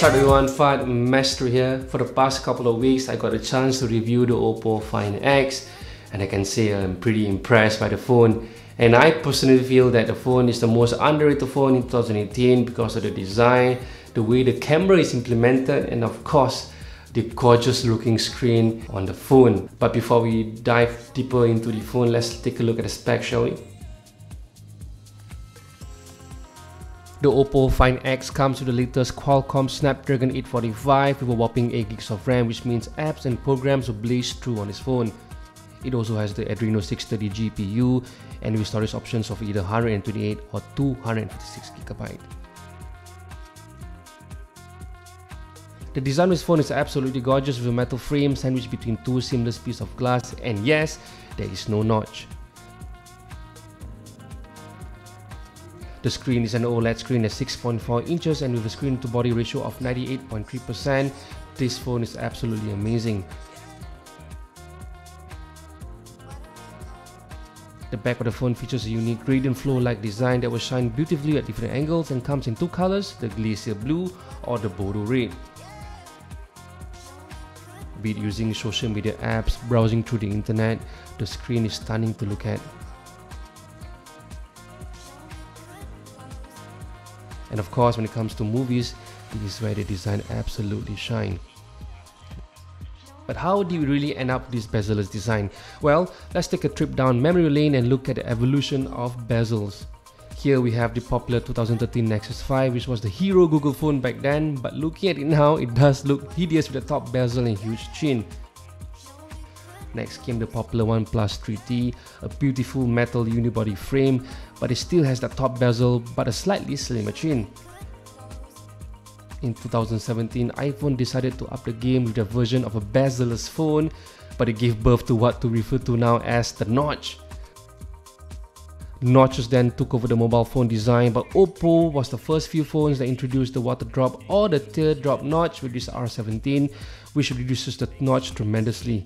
What's up everyone, Fad Master here. For the past couple of weeks I got a chance to review the Oppo Find X, and I can say I'm pretty impressed by the phone. And I personally feel that the phone is the most underrated phone in 2018 because of the design, the way the camera is implemented, and of course the gorgeous looking screen on the phone. But before we dive deeper into the phone, let's take a look at the specs, shall we? The Oppo Find X comes with the latest Qualcomm Snapdragon 845 with a whopping 8 GB of RAM, which means apps and programs will blaze through on this phone. It also has the Adreno 630 GPU and with storage options of either 128 or 256 GB. The design of this phone is absolutely gorgeous with a metal frame sandwiched between two seamless pieces of glass, and yes, there is no notch. The screen is an OLED screen at 6.4 inches and with a screen to body ratio of 98.3%. This phone is absolutely amazing. The back of the phone features a unique gradient flow-like design that will shine beautifully at different angles and comes in two colors, the Glacier Blue or the Bordeaux Red. Be it using social media apps, browsing through the internet, the screen is stunning to look at. And of course, when it comes to movies, this is where the design absolutely shine. But how did we really end up with this bezel-less design? Well, let's take a trip down memory lane and look at the evolution of bezels. Here we have the popular 2013 Nexus 5, which was the hero Google phone back then, but looking at it now, it does look hideous with the top bezel and huge chin. Next came the popular OnePlus 3T, a beautiful metal unibody frame, but it still has that top bezel but a slightly slimmer chin. In 2017, iPhone decided to up the game with a version of a bezel-less phone, but it gave birth to what to refer to now as the notch. Notches then took over the mobile phone design, but Oppo was the first few phones that introduced the water drop or the teardrop notch with this R17, which reduces the notch tremendously.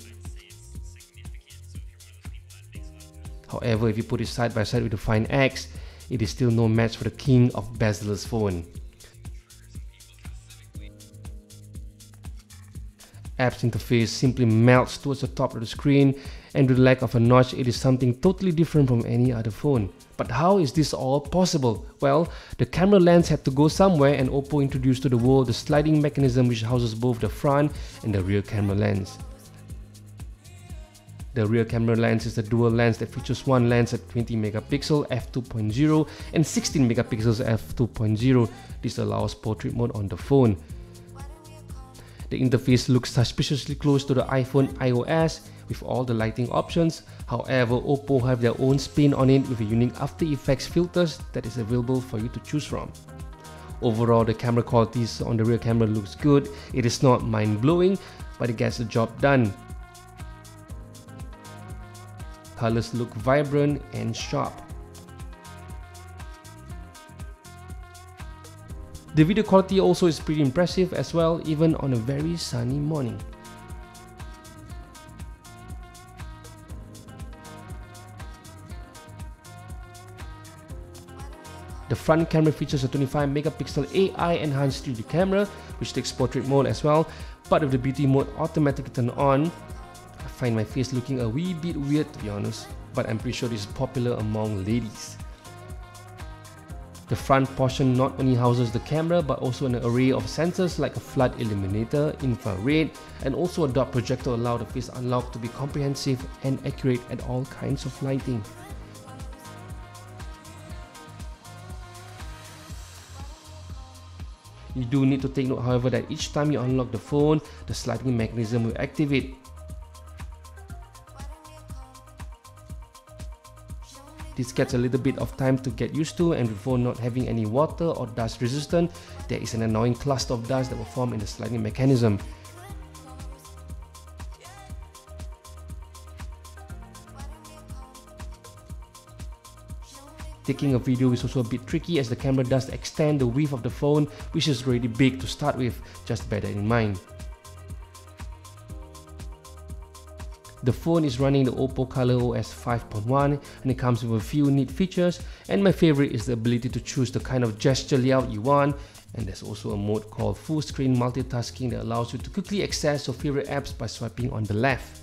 However, if you put it side by side with the Find X, it is still no match for the king of bezel-less phone. Apps interface simply melts towards the top of the screen, and with the lack of a notch, it is something totally different from any other phone. But how is this all possible? Well, the camera lens had to go somewhere, and Oppo introduced to the world the sliding mechanism which houses both the front and the rear camera lens. The rear camera lens is a dual lens that features one lens at 20 megapixel f2.0 and 16 megapixels f2.0. This allows portrait mode on the phone. The interface looks suspiciously close to the iPhone iOS with all the lighting options. However, Oppo have their own spin on it with a unique After Effects filters that is available for you to choose from. Overall, the camera qualities on the rear camera looks good. It is not mind-blowing, but it gets the job done. Colors look vibrant and sharp. The video quality also is pretty impressive as well, even on a very sunny morning. The front camera features a 25 megapixel AI enhanced 3D camera, which takes portrait mode as well, but with the beauty mode automatically turned on. I find my face looking a wee bit weird to be honest, but I'm pretty sure this is popular among ladies. The front portion not only houses the camera but also an array of sensors like a flood illuminator, infrared, and also a dot projector allow the face unlock to be comprehensive and accurate at all kinds of lighting. You do need to take note however that each time you unlock the phone, the sliding mechanism will activate. This gets a little bit of time to get used to, and with the phone not having any water or dust resistant, there is an annoying cluster of dust that will form in the sliding mechanism. Taking a video is also a bit tricky as the camera does extend the width of the phone, which is already big to start with, just bear that in mind. The phone is running the Oppo ColorOS 5.1 and it comes with a few neat features, and my favorite is the ability to choose the kind of gesture layout you want, and there's also a mode called full screen multitasking that allows you to quickly access your favorite apps by swiping on the left.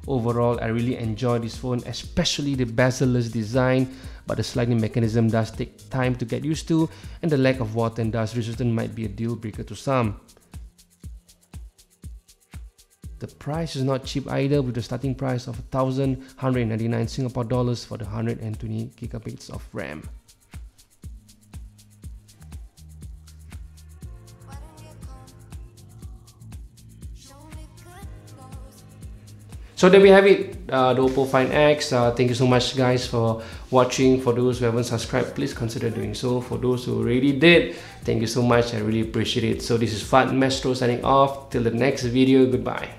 Overall, I really enjoy this phone, especially the bezel-less design, but the sliding mechanism does take time to get used to, and the lack of water and dust resistance might be a deal breaker to some. The price is not cheap either, with the starting price of 1,199 Singapore dollars for the 120 GB of RAM. So there we have it, the Oppo Find X. Thank you so much guys for watching. For those who haven't subscribed, please consider doing so. For those who already did, thank you so much, I really appreciate it. So this is Fadlin signing off. Till the next video, goodbye.